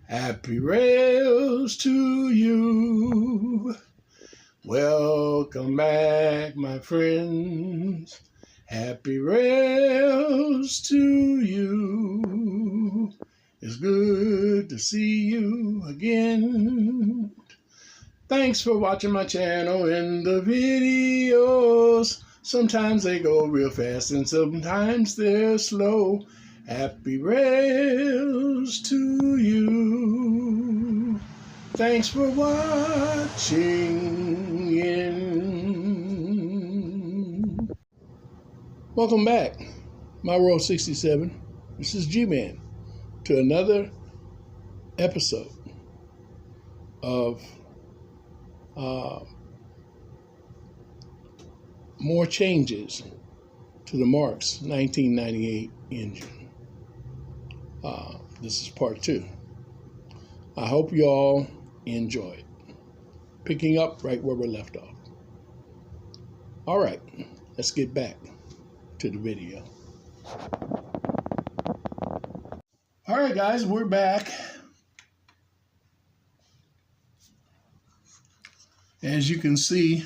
Happy rails to you. Welcome back, my friends. Happy rails to you. It's good to see you again. Thanks for watching my channel and the videos. Sometimes they go real fast and sometimes they're slow. Happy rails to you. Thanks for watching. Welcome back, my Row 67. This is G-Man to another episode of more changes to the Marx 1998 engine. This is part 2. I hope you all enjoy it. Picking up right where we left off. All right, let's get back to the video. All right, guys, we're back. As you can see,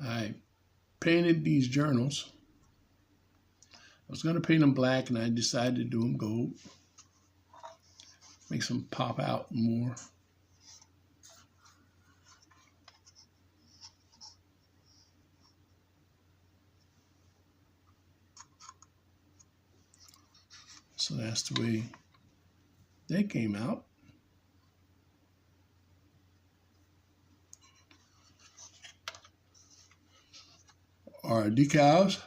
I painted these journals. I was going to paint them black, and I decided to do them gold. Makes them pop out more. So that's the way they came out. Our decals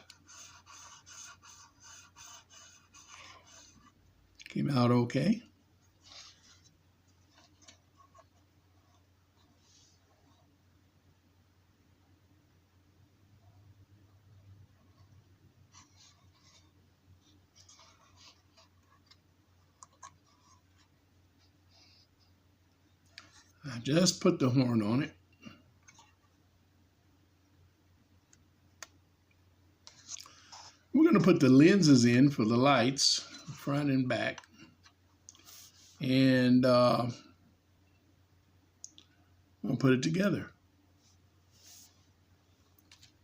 came out okay. I just put the horn on it. We're going to put the lenses in for the lights, front and back. And we'll put it together.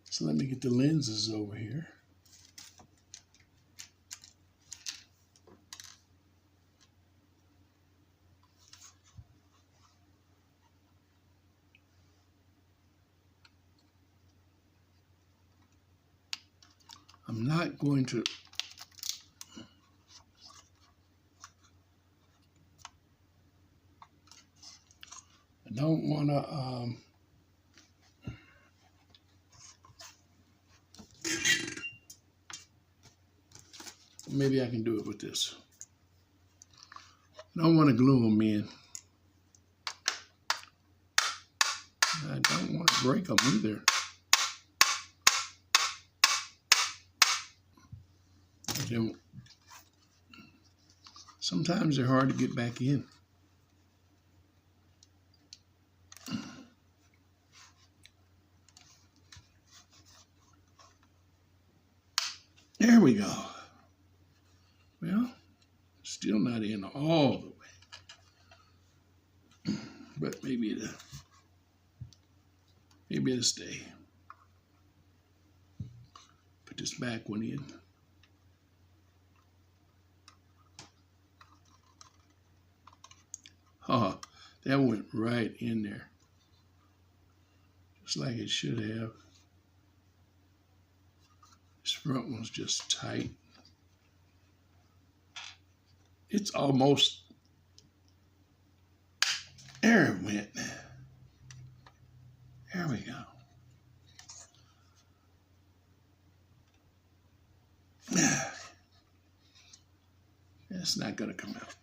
So let me get the lenses over here. I'm not going to I don't want to maybe I can do it with this. I don't want to glue them in. I don't want to break them either. Sometimes they're hard to get back in. There we go. Well, still not in all the way, but maybe it'll stay. Put this back one in. Oh, that went right in there, just like it should have. This front one's just tight. It's almost, there it went. There we go. It's not gonna come out.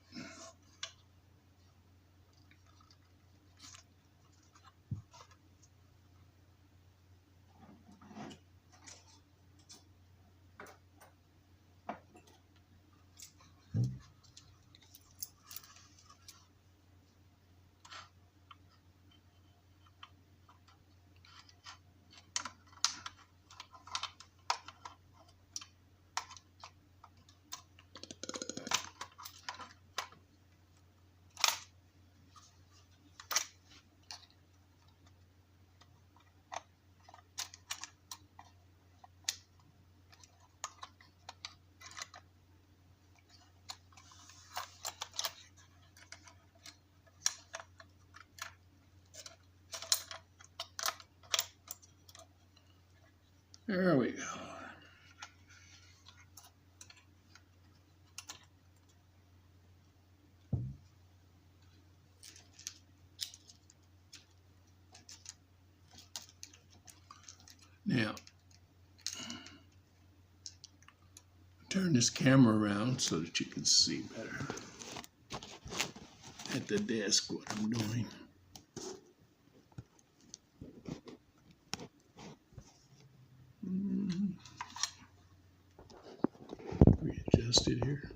There we go. Now, turn this camera around so that you can see better at the desk what I'm doing. Readjust it here.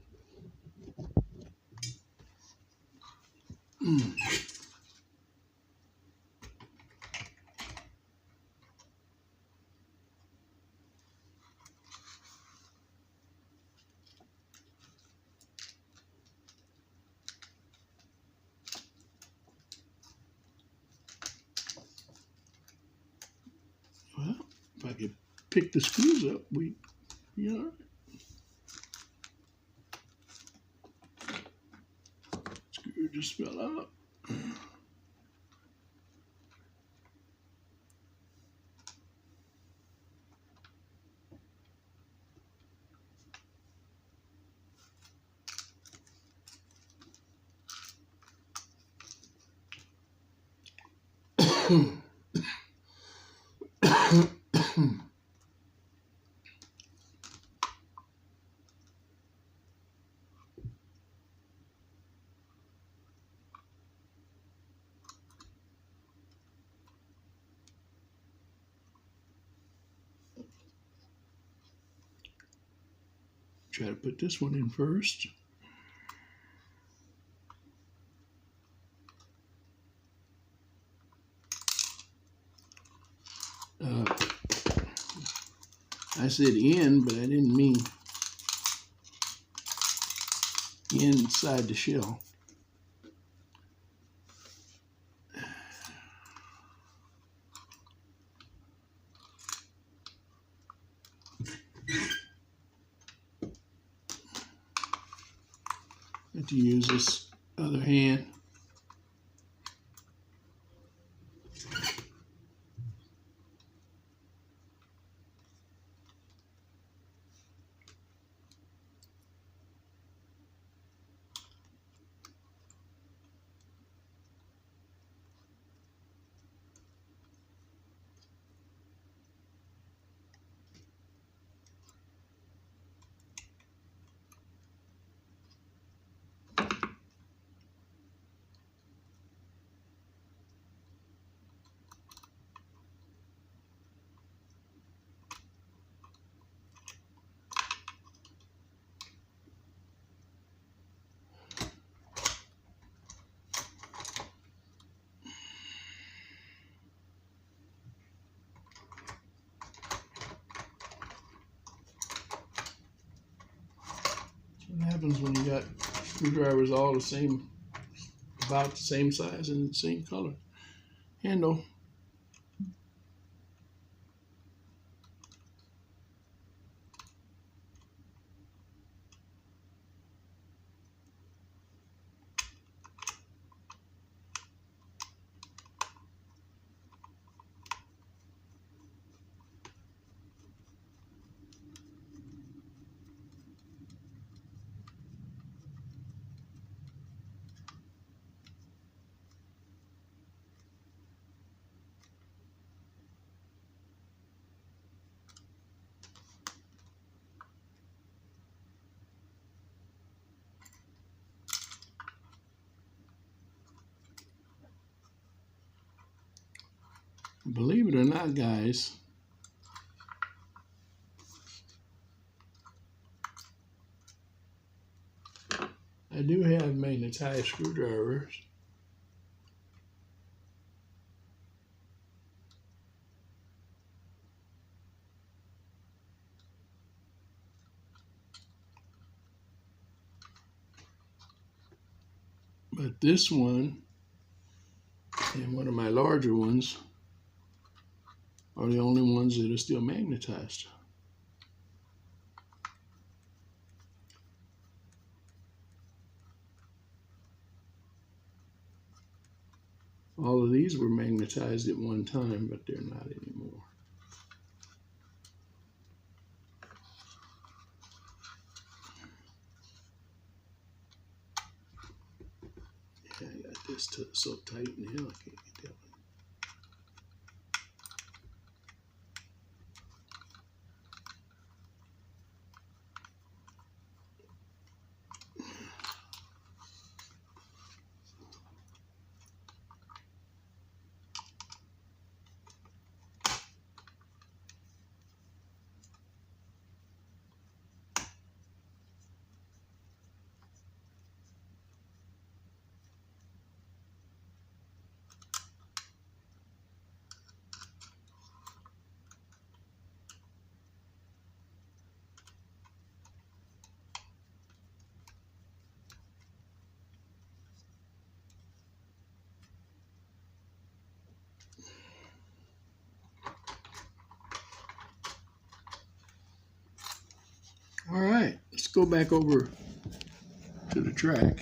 Well, if I could pick the screws up, we'd be all right. Screw just fell out. Try to put this one in first. I said in, but I didn't mean inside the shell. Have to use this other hand. What happens when you got screwdrivers all the same, about the same size and the same color handle? Believe it or not, guys, I do have magnetized screwdrivers. But this one and one of my larger ones are the only ones that are still magnetized. All of these were magnetized at one time, but they're not anymore. this so tight now, I can't get that one. All right, let's go back over to the track.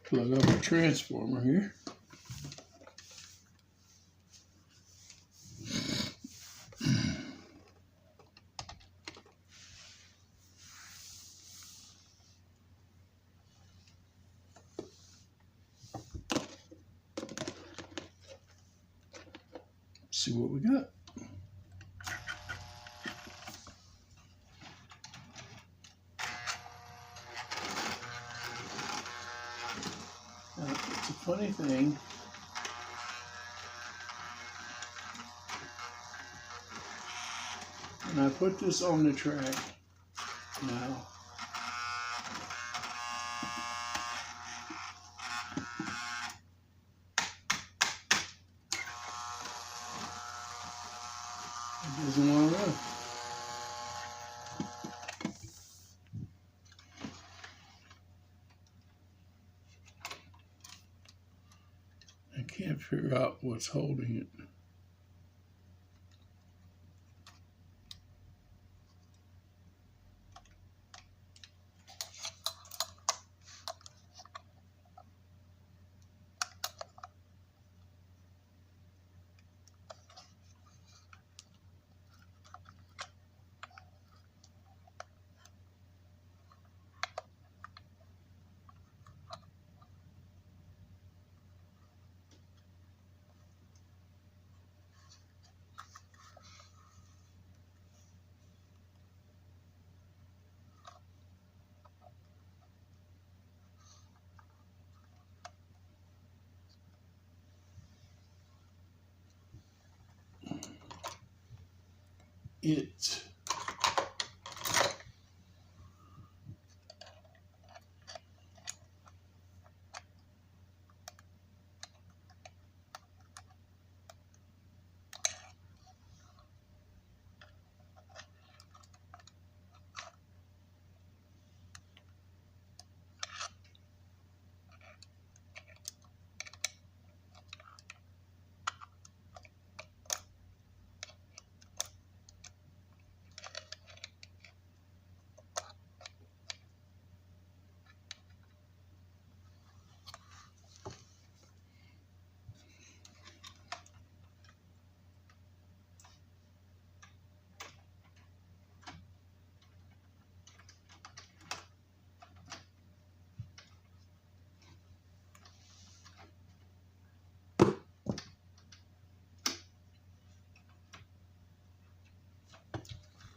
Plug up a transformer here. See what we got. Now, it's a funny thing. When I put this on the track now, it doesn't want to run. I can't figure out what's holding it.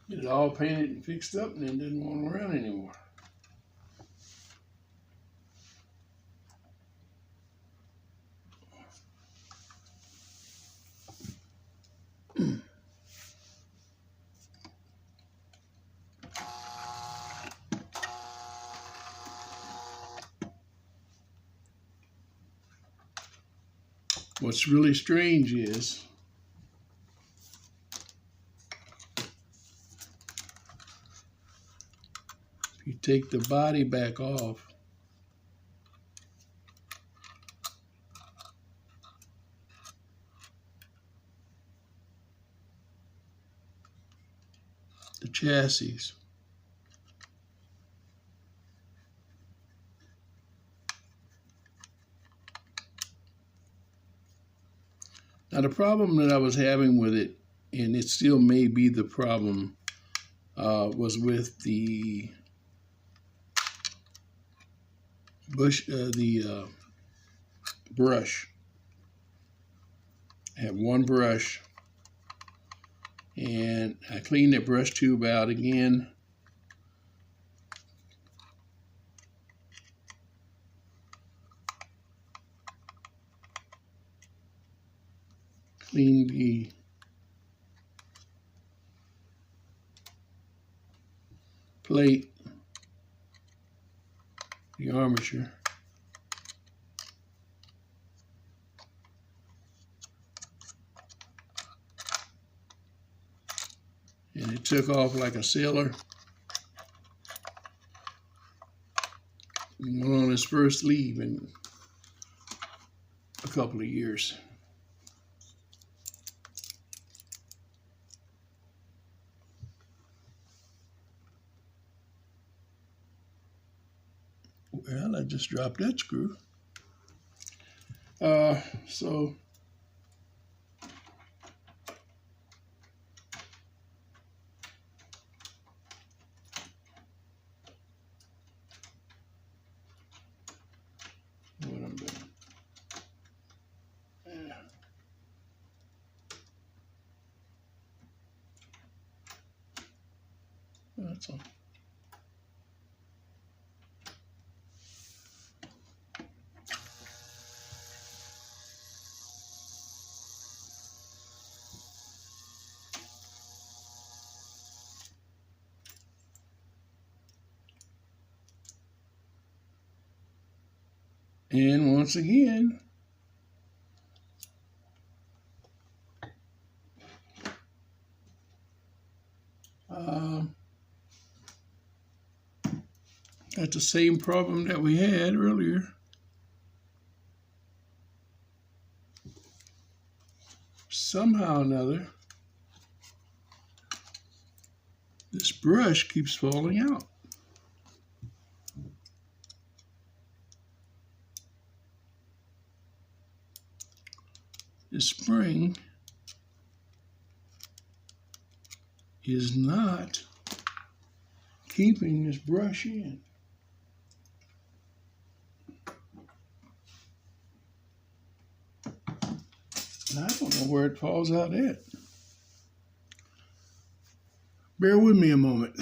Get it all painted and fixed up, and then didn't want to run anymore. What's really strange is if you take the body back off, the chassis, now the problem that I was having with it, and it still may be the problem, was with the brush. I have one brush, and I cleaned that brush tube out again. Clean the plate, the armature. And it took off like a sailor. It went on his first leave in a couple of years. Well, I just dropped that screw. So what I'm doing. That's all. And once again, got the same problem that we had earlier. Somehow or another, this brush keeps falling out. The spring is not keeping this brush in. And I don't know where it falls out at. Bear with me a moment.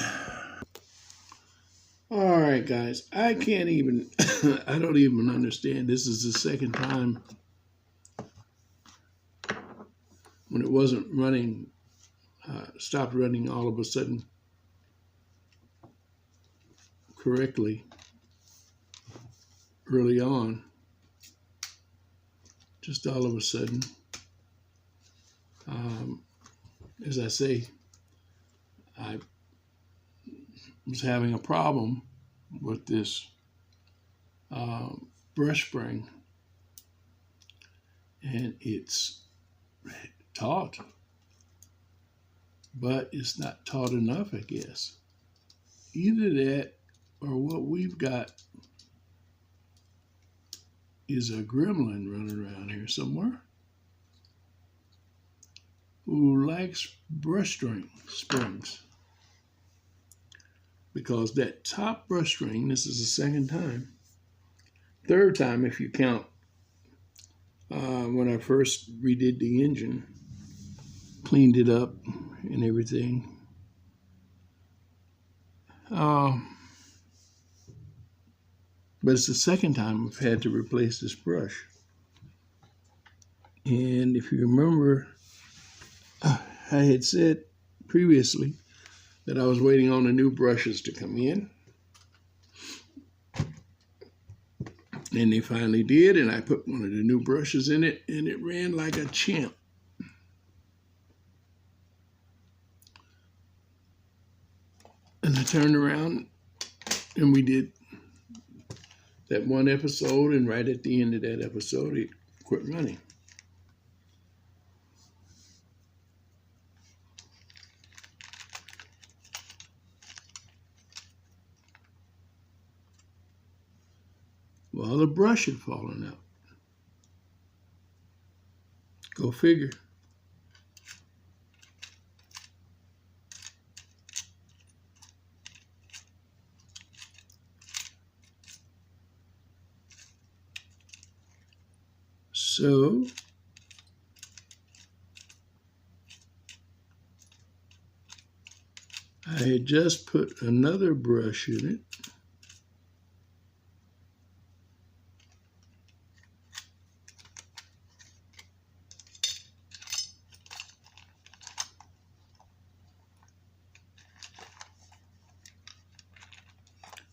All right, guys, I can't even, I don't even understand. This is the second time when it wasn't running, stopped running all of a sudden correctly early on. Just all of a sudden, as I say, I was having a problem with this brush spring, and it's taut, but it's not taut enough, I guess. Either that or what we've got is a gremlin running around here somewhere who likes brush springs. Because that top brush string, this is the second time, third time if you count when I first redid the engine, cleaned it up and everything. But it's the second time I've had to replace this brush. And if you remember, I had said previously that I was waiting on the new brushes to come in. And they finally did, and I put one of the new brushes in it, and it ran like a champ. And I turned around, and we did that one episode, and right at the end of that episode, it quit running. Well, the brush had fallen out. Go figure. So I had just put another brush in it.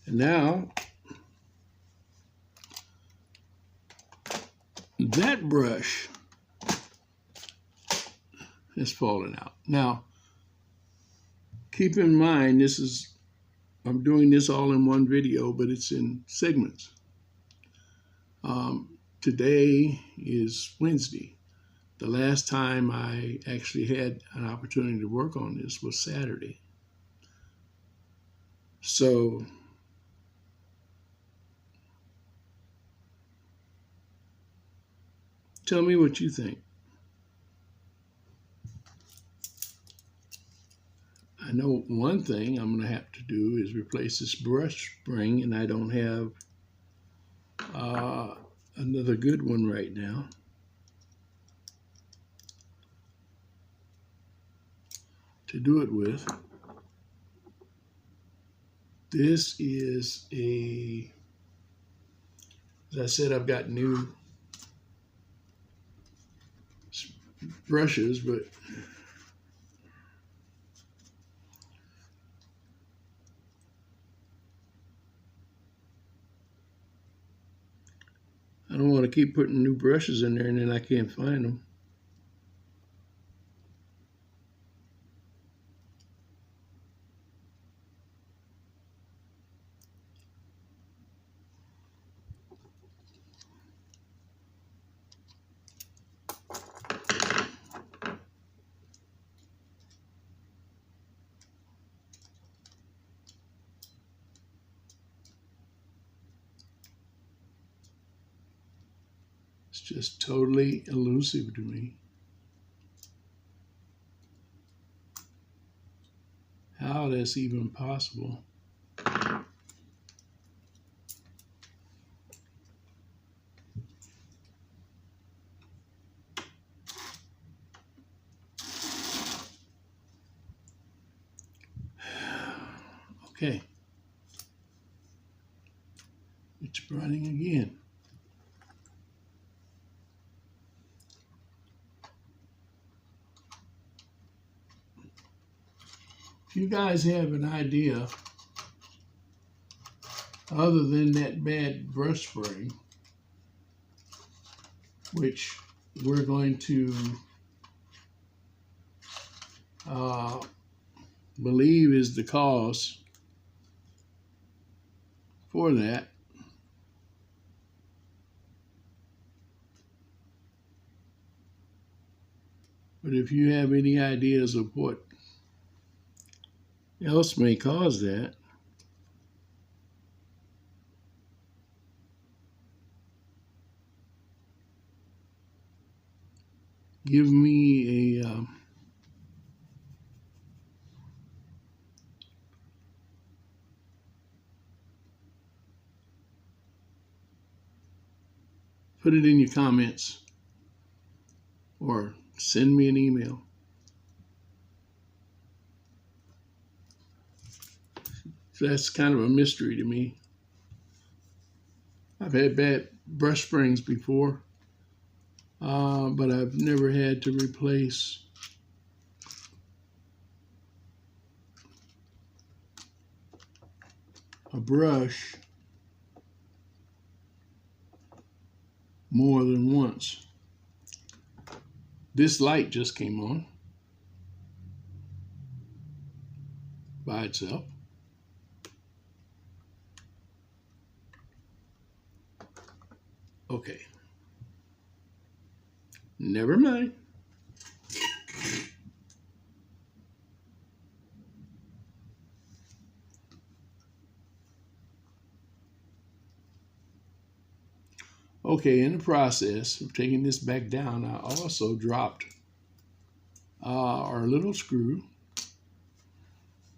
And now that brush has fallen out. Now, keep in mind, I'm doing this all in one video, but it's in segments. Today is Wednesday. The last time I actually had an opportunity to work on this was Saturday. So tell me what you think. I know one thing I'm going to have to do is replace this brush spring, and I don't have another good one right now. To do it with. This is as I said, I've got new brushes, but I don't want to keep putting new brushes in there and then I can't find them. It's just totally elusive to me. How that's even possible. Okay. It's running again. If you guys have an idea other than that bad brush spring, which we're going to believe is the cause for that, but if you have any ideas of what else may cause that, give me a put it in your comments or send me an email. So that's kind of a mystery to me. I've had bad brush springs before, but I've never had to replace a brush more than once. This light just came on by itself. Okay. Never mind. Okay, in the process of taking this back down, I also dropped our little screw.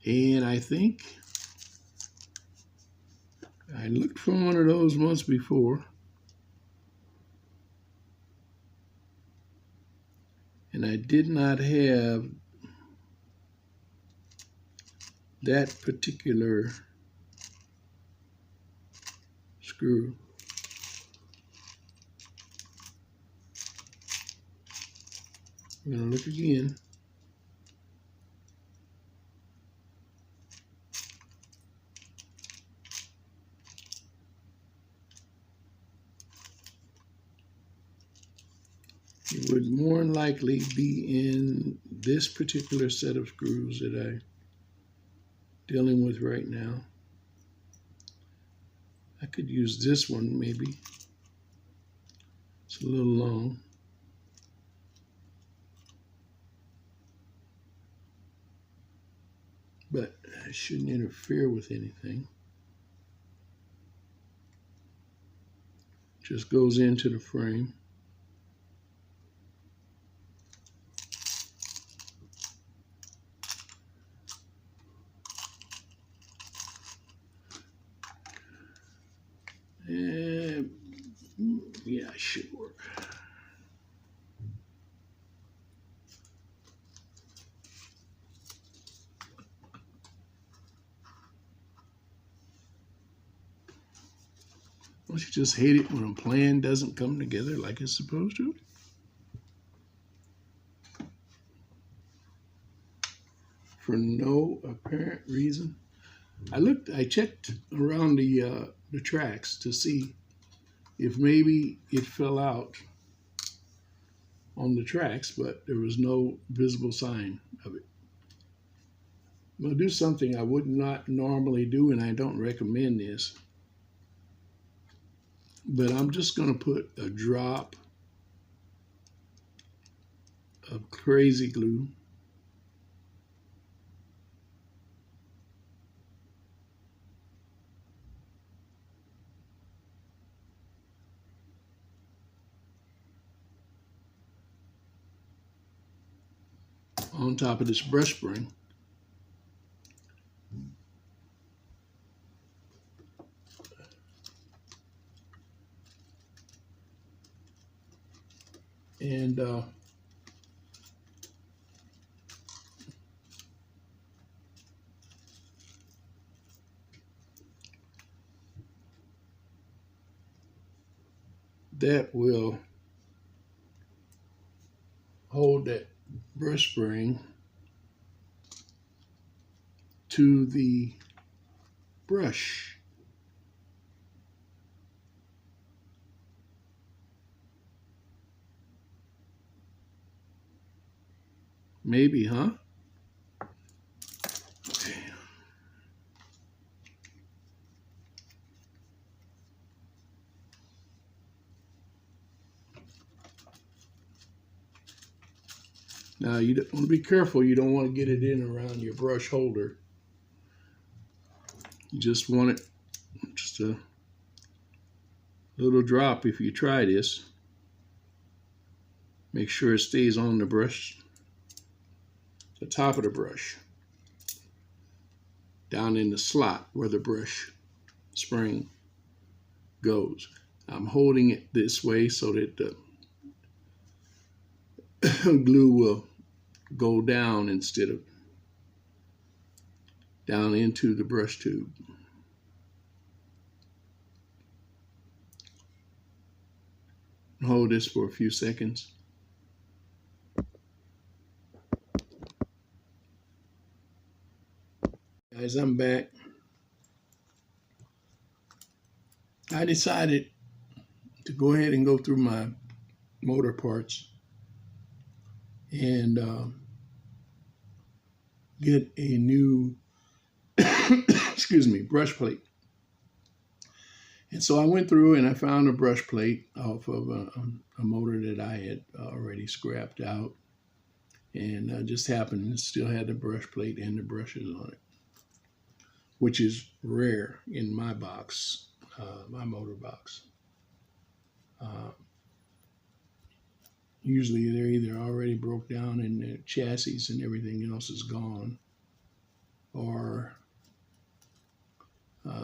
And I think I looked for one of those once before. And I did not have that particular screw. I'm going to look again. It would more than likely be in this particular set of screws that I'm dealing with right now. I could use this one maybe. It's a little long. But it shouldn't interfere with anything. Just goes into the frame. And yeah, it should work. Don't you just hate it when a plan doesn't come together like it's supposed to? For no apparent reason. I checked around the tracks to see if maybe it fell out on the tracks, but there was no visible sign of it. I'm going to do something I would not normally do, and I don't recommend this. But I'm just going to put a drop of crazy glue on top of this brush spring. And that will hold that brush spring to the brush. Maybe, huh? Okay. Now you want to be careful. You don't want to get it in around your brush holder. You just want it just a little drop. If you try this, make sure it stays on the brush, the top of the brush, down in the slot where the brush spring goes. I'm holding it this way so that the glue will go down instead of down into the brush tube. Hold this for a few seconds. Guys, I'm back. I decided to go ahead and go through my motor parts and get a new excuse me, brush plate. And so I went through and I found a brush plate off of a motor that I had already scrapped out, and just happened to still had the brush plate and the brushes on it, which is rare in my box, my motor box. Usually they're either already broke down and the chassis and everything else is gone, or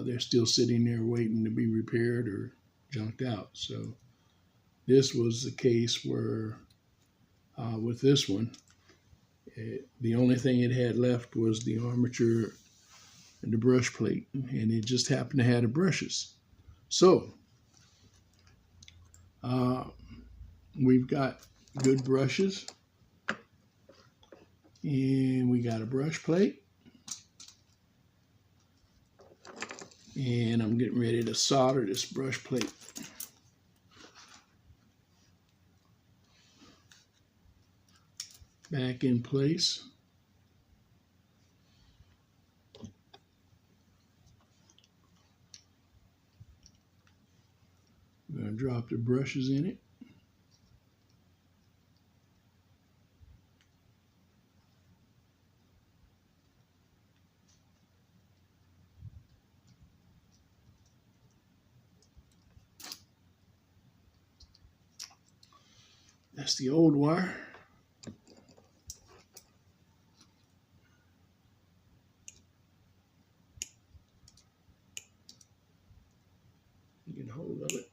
they're still sitting there waiting to be repaired or junked out. So this was the case where with this one, the only thing it had left was the armature and the brush plate, and it just happened to have the brushes. So we've got good brushes, and we got a brush plate, and I'm getting ready to solder this brush plate. Back in place. I'm going to drop the brushes in it. That's the old wire. Get hold of it.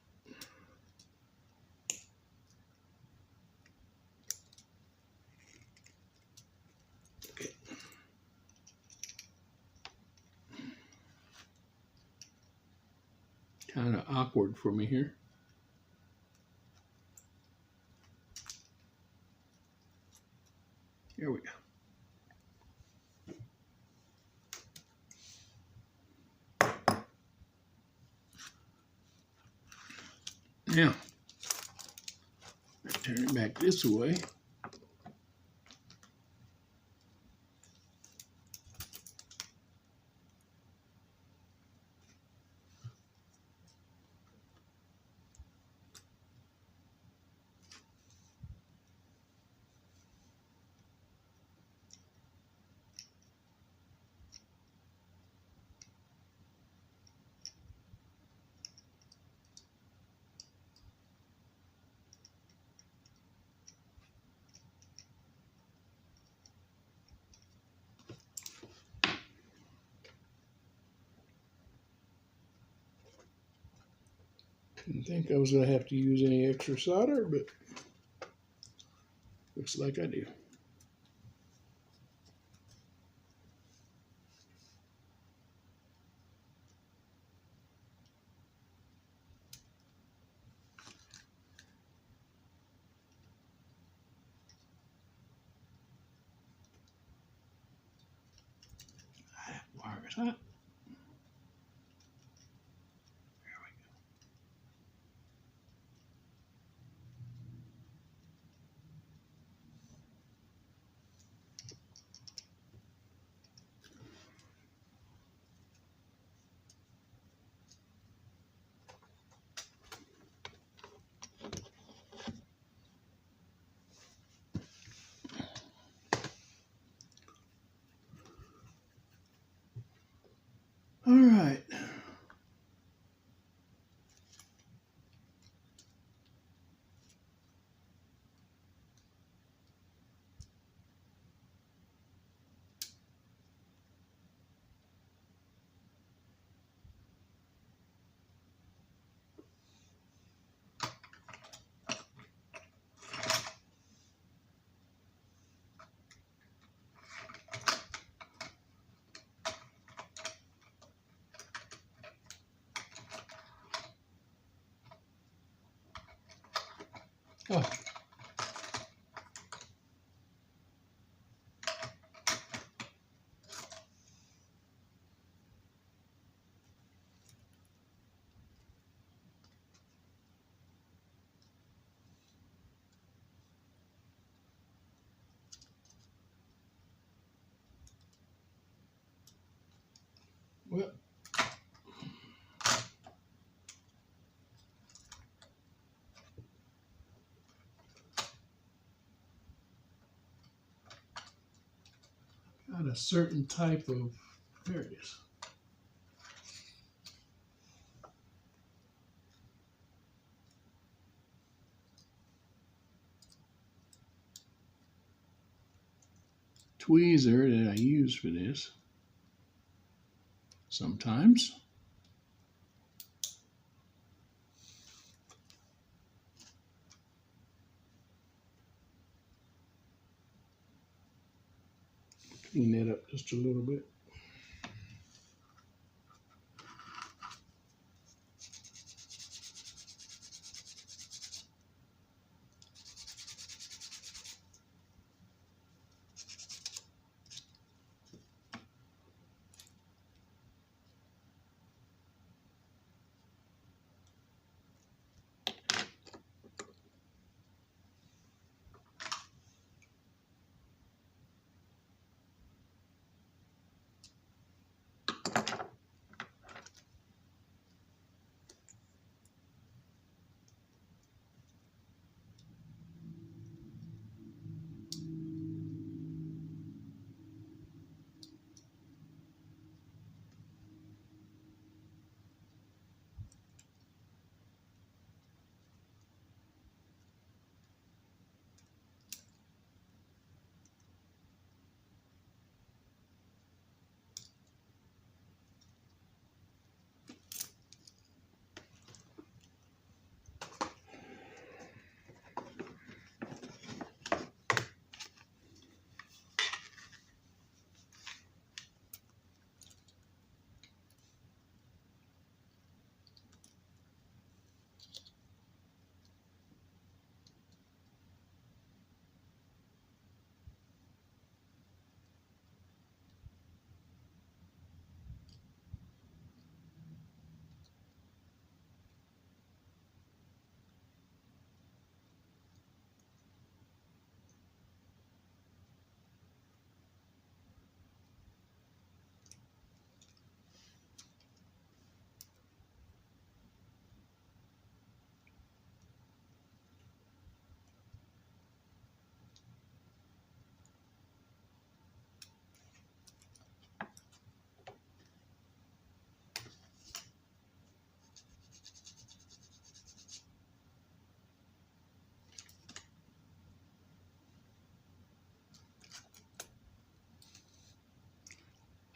Okay. Kind of awkward for me here. Here we go. Now, turn it back this way. Didn't think I was going to have to use any extra solder, but looks like I do. That wire is hot. All right. Oh. a certain type of, there it is. Tweezer that I use for this sometimes. Clean that up just a little bit.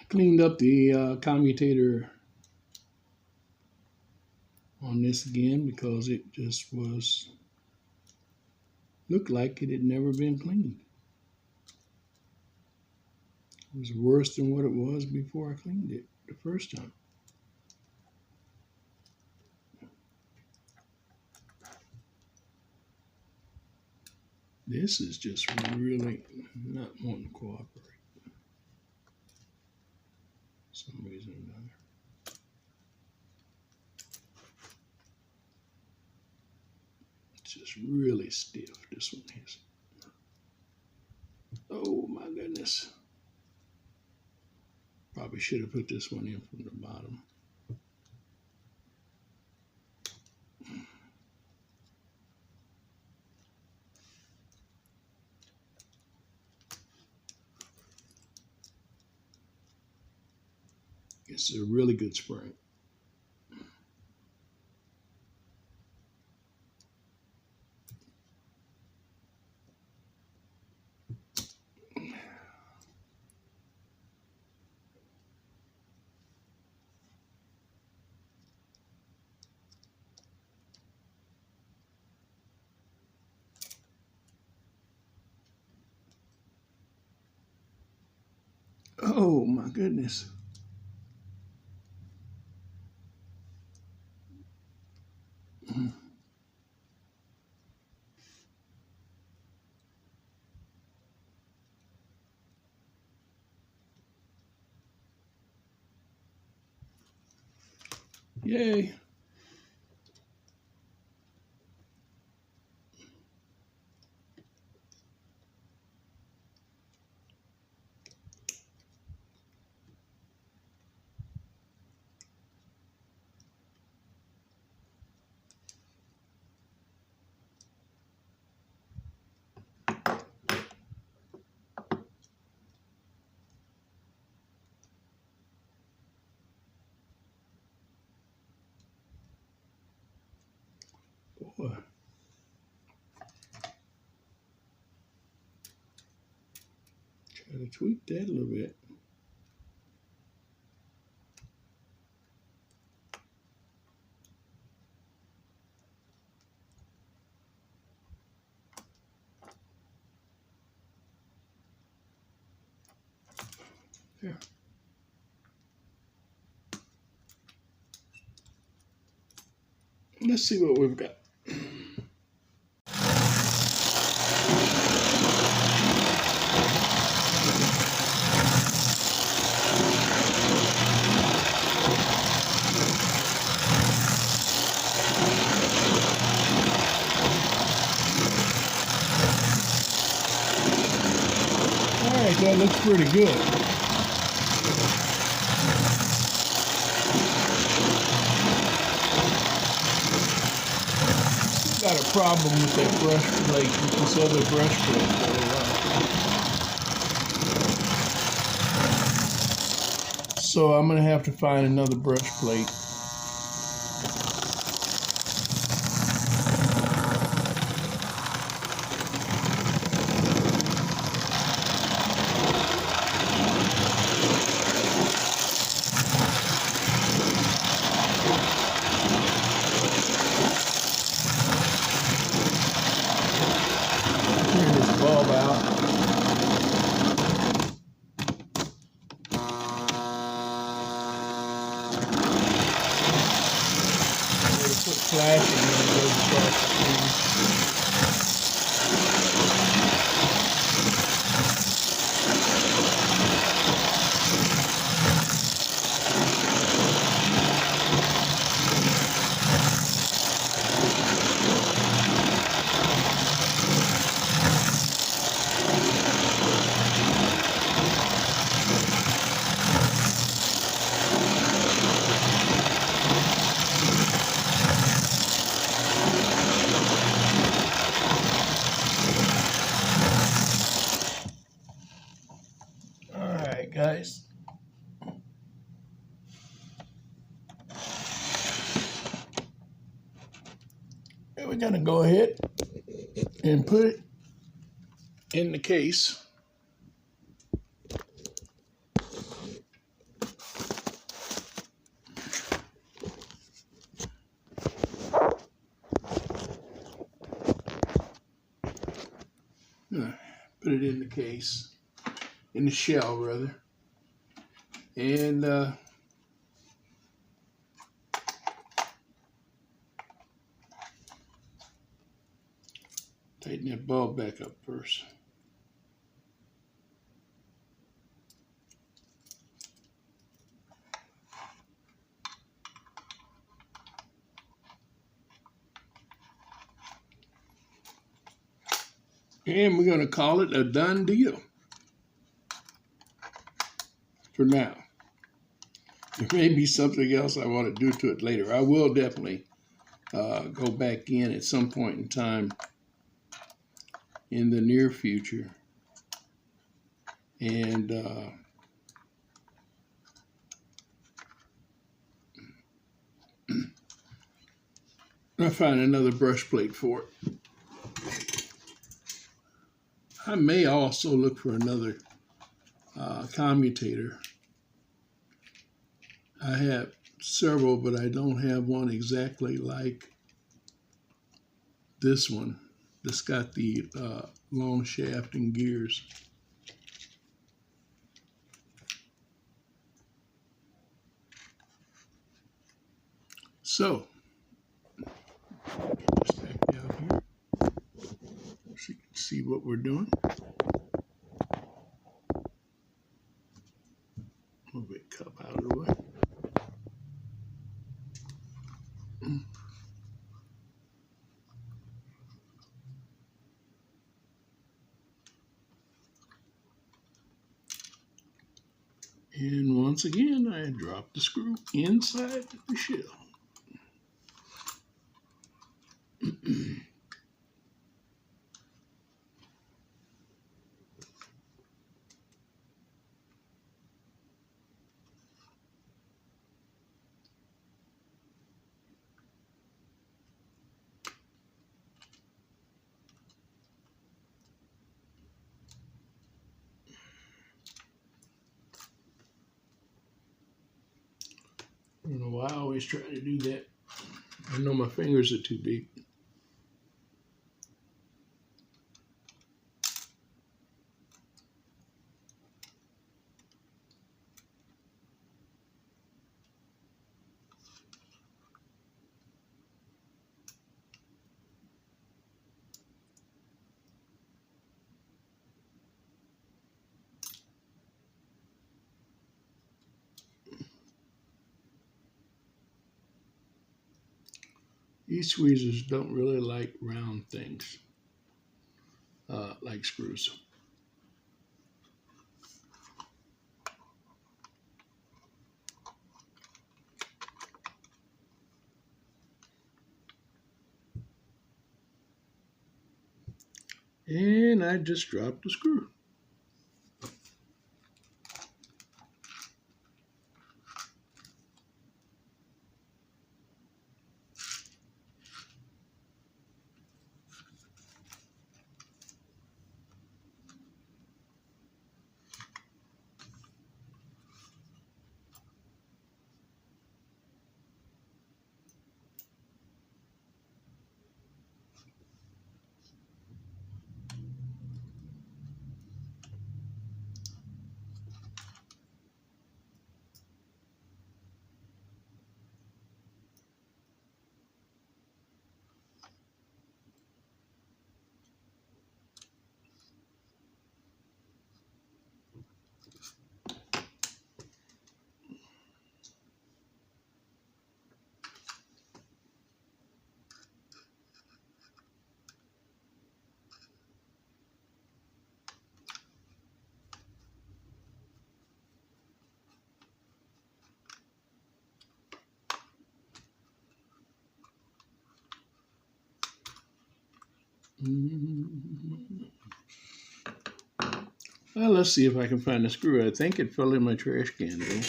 Cleaned up the commutator on this again because it just looked like it had never been cleaned. It was worse than what it was before I cleaned it the first time. This is just really not wanting to cooperate for some reason or another. It's just really stiff, this one is. Oh my goodness. Probably should have put this one in from the bottom. It's a really good spring. Oh my goodness. Yay. Well, try to tweak that a little bit. There. Let's see what we've got. All right, that looks pretty good. Got a problem with that brush plate, with this other brush plate. So I'm gonna have to find another brush plate. Turn this bulb out. Put flashing when it goes across the screen. All right, guys. We're gonna go ahead and put it in the case. Put it in the case, in the shell rather, and tighten that bulb back up first. And we're going to call it a done deal for now. There may be something else I want to do to it later. I will definitely go back in at some point in time in the near future and I'll find another brush plate for it. I may also look for another commutator. I have several, but I don't have one exactly like this one that's got the long shaft and gears. So, get this back down here so you can see what we're doing. Move that cup out of the way. And once again, I drop the screw inside the shell. don't know why I always try to do that. I know my fingers are too big. These tweezers don't really like round things, like screws. And I just dropped the screw. Well, let's see if I can find a screw. I think it fell in my trash can, though.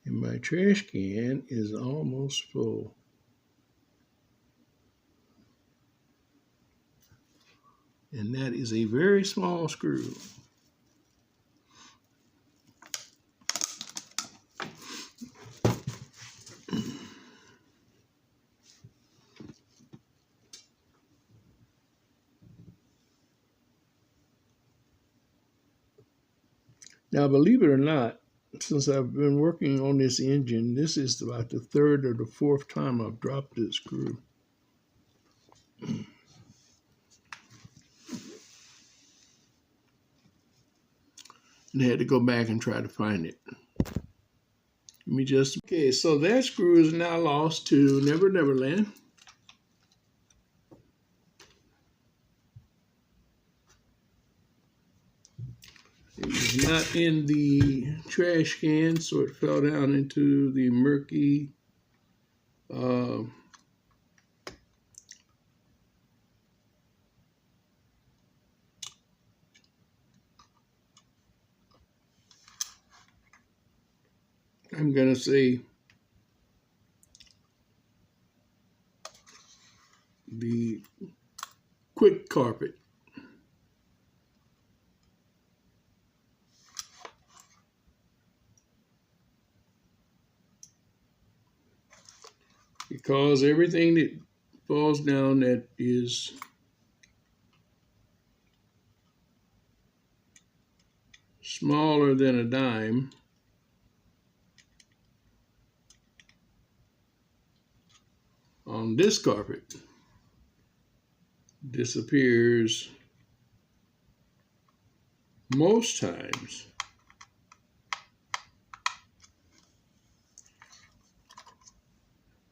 And my trash can is almost full. And that is a very small screw. Now, believe it or not, since I've been working on this engine, this is about the third or the fourth time I've dropped this screw. And I had to go back and try to find it. Let me just, okay, so that screw is now lost to Never Never Land. It was not in the trash can, so it fell down into the murky I'm going to say the quick carpet. Because everything that falls down that is smaller than a dime on this carpet disappears most times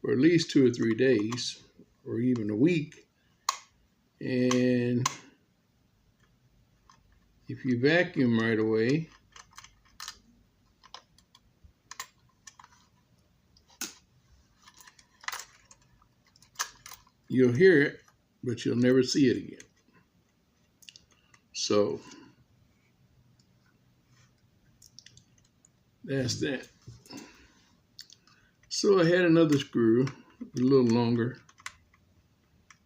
for at least 2 or 3 days or even a week. And if you vacuum right away, you'll hear it, but you'll never see it again. So that's that. So I had another screw, a little longer,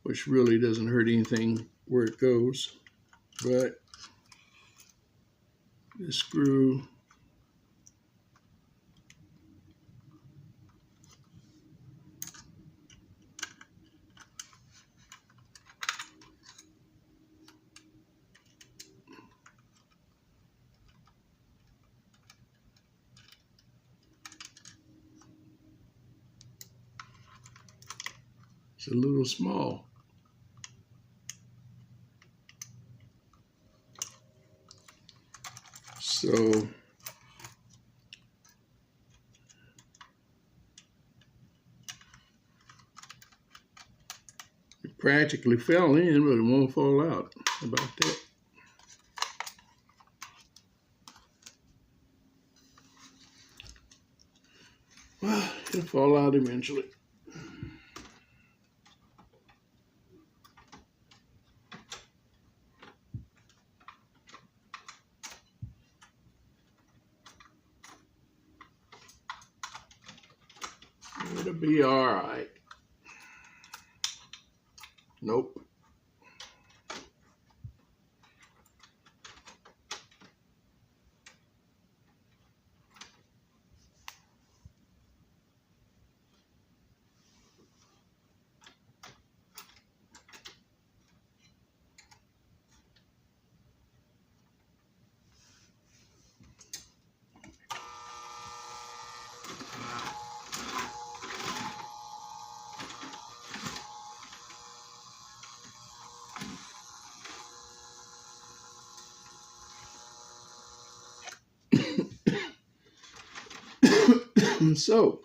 which really doesn't hurt anything where it goes. But this screw, it's a little small. So it practically fell in, but it won't fall out. How about that? Well, it'll fall out eventually. It'll be all right. Nope. So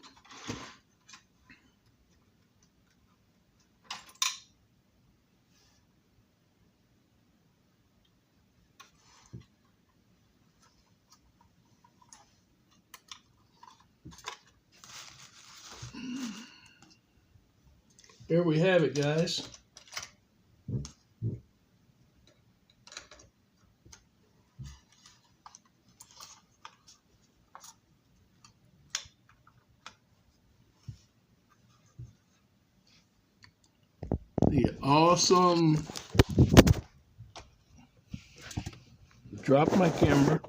there we have it, guys. The awesome, drop my camera.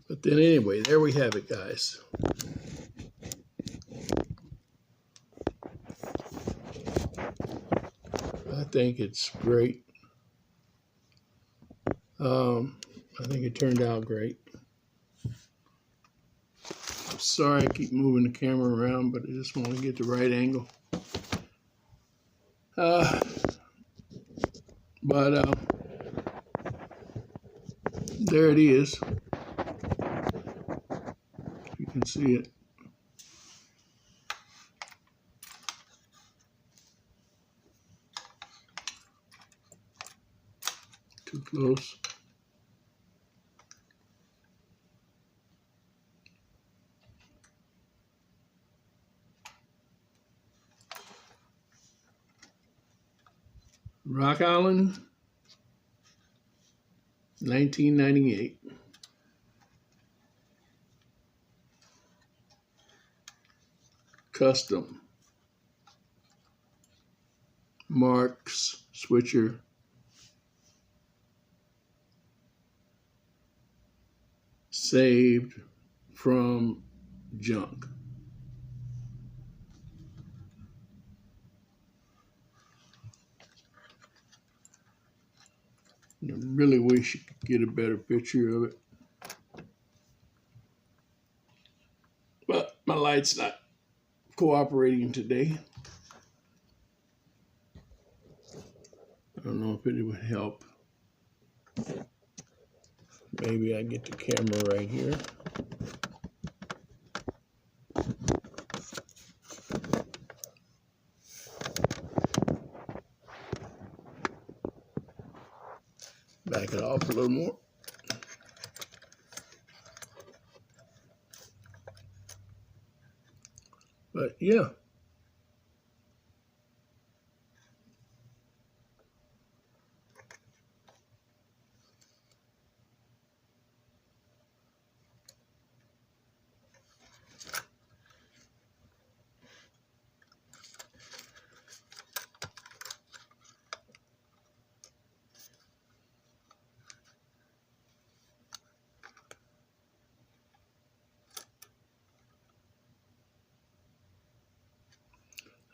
But then anyway, there we have it, guys. I think it's great. I think it turned out great. I'm sorry I keep moving the camera around, but I just want to get the right angle. But there it is. If you can see it. Too close. Rock Island, 1998. Custom. Marx switcher. Saved from junk. I really wish you could get a better picture of it. But my light's not cooperating today. I don't know if it would help. Maybe I get the camera right here. Back it off a little more. But yeah.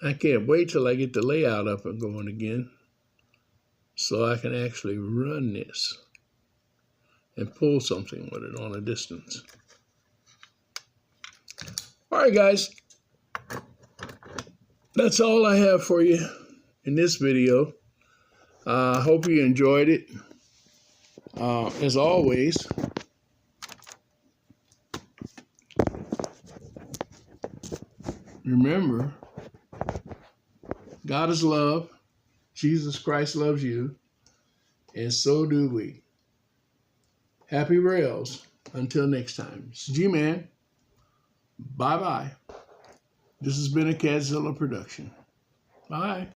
I can't wait till I get the layout up and going again so I can actually run this and pull something with it on a distance. All right, guys. That's all I have for you in this video. I hope you enjoyed it. As always, remember, God is love. Jesus Christ loves you. And so do we. Happy rails. Until next time. It's G-Man. Bye-bye. This has been a Cadzilla production. Bye.